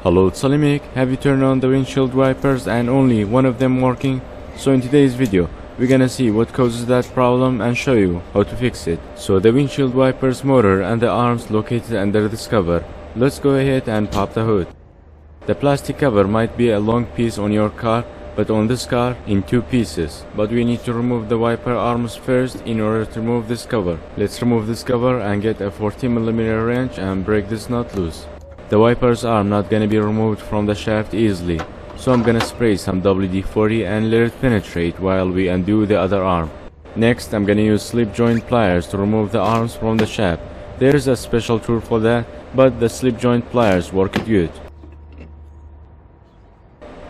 Hello, it's Salimik. Have you turned on the windshield wipers and only one of them working? So in today's video, we're gonna see what causes that problem and show you how to fix it. So the windshield wipers motor and the arms located under this cover. Let's go ahead and pop the hood. The plastic cover might be a long piece on your car, but on this car in two pieces. But we need to remove the wiper arms first in order to remove this cover. Let's remove this cover and get a 40mm wrench and break this nut loose. The wiper's arm not gonna be removed from the shaft easily, so I'm gonna spray some WD-40 and let it penetrate while we undo the other arm. Next, I'm gonna use slip joint pliers to remove the arms from the shaft. There is a special tool for that, but the slip joint pliers work good.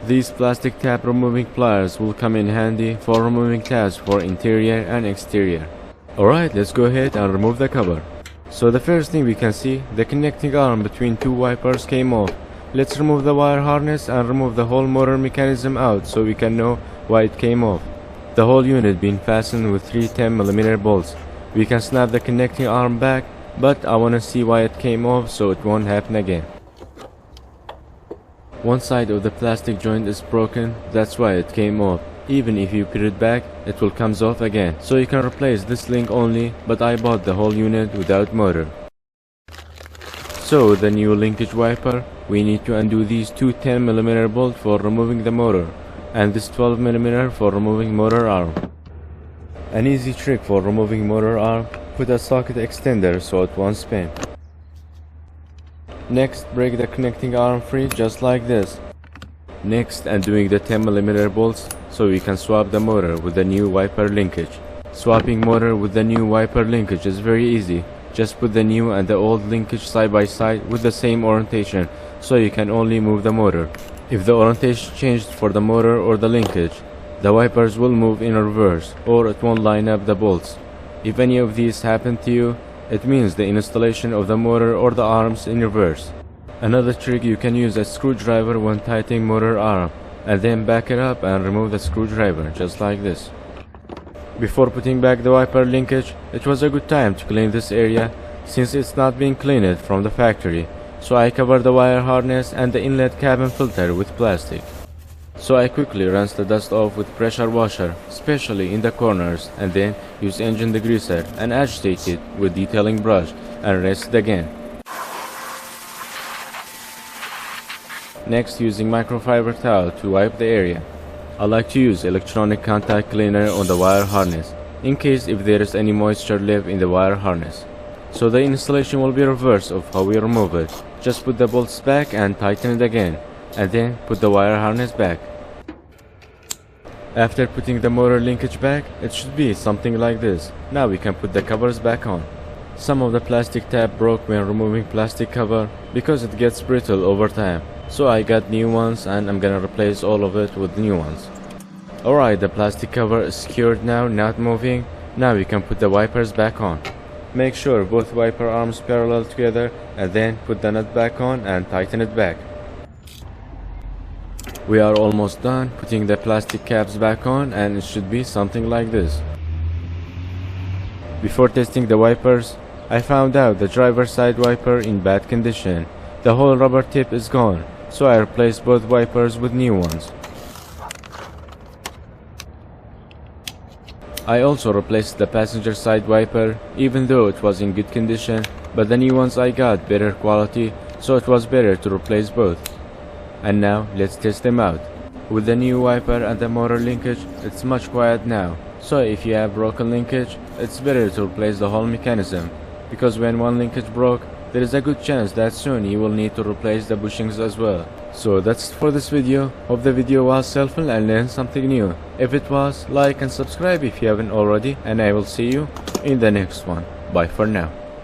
These plastic tab removing pliers will come in handy for removing tabs for interior and exterior. Alright, let's go ahead and remove the cover. So the first thing we can see, the connecting arm between two wipers came off. Let's remove the wire harness and remove the whole motor mechanism out so we can know why it came off. The whole unit being fastened with 3 10mm bolts. We can snap the connecting arm back, but I wanna see why it came off so it won't happen again. One side of the plastic joint is broken, that's why it came off. Even if you put it back, it will come off again. So you can replace this link only, but I bought the whole unit without motor. So with the new linkage wiper, we need to undo these two 10mm bolts for removing the motor, and this 12mm for removing motor arm. An easy trick for removing motor arm, put a socket extender so it won't spin. Next, break the connecting arm free just like this. Next, undoing the 10mm bolts so we can swap the motor with the new wiper linkage. Swapping motor with the new wiper linkage is very easy. Just put the new and the old linkage side by side with the same orientation so you can only move the motor. If the orientation changed for the motor or the linkage, the wipers will move in reverse or it won't line up the bolts. If any of these happen to you, it means the installation of the motor or the arms in reverse. Another trick, you can use a screwdriver when tightening motor arm and then back it up and remove the screwdriver just like this. Before putting back the wiper linkage, it was a good time to clean this area since it's not being cleaned from the factory. So I covered the wire harness and the inlet cabin filter with plastic. So I quickly rinse the dust off with pressure washer, especially in the corners, and then use engine degreaser and agitate it with detailing brush and rinse it again. Next, using microfiber towel to wipe the area. I like to use electronic contact cleaner on the wire harness, in case if there is any moisture left in the wire harness. So the installation will be reverse of how we remove it. Just put the bolts back and tighten it again, and then put the wire harness back. After putting the motor linkage back, it should be something like this. Now we can put the covers back on. Some of the plastic tab broke when removing plastic cover because it gets brittle over time. So I got new ones and I'm gonna replace all of it with new ones. Alright, the plastic cover is secured now, not moving. Now we can put the wipers back on. Make sure both wiper arms parallel together and then put the nut back on and tighten it back. We are almost done putting the plastic caps back on and it should be something like this. Before testing the wipers, I found out the driver's side wiper in bad condition. The whole rubber tip is gone, so I replaced both wipers with new ones. I also replaced the passenger side wiper, even though it was in good condition, but the new ones I got better quality, so it was better to replace both. And now, let's test them out. With the new wiper and the motor linkage, it's much quiet now, so if you have broken linkage, it's better to replace the whole mechanism, because when one linkage broke, there is a good chance that soon you will need to replace the bushings as well. So that's it for this video. Hope the video was helpful and learned something new. If it was, like and subscribe if you haven't already, and I will see you in the next one. Bye for now.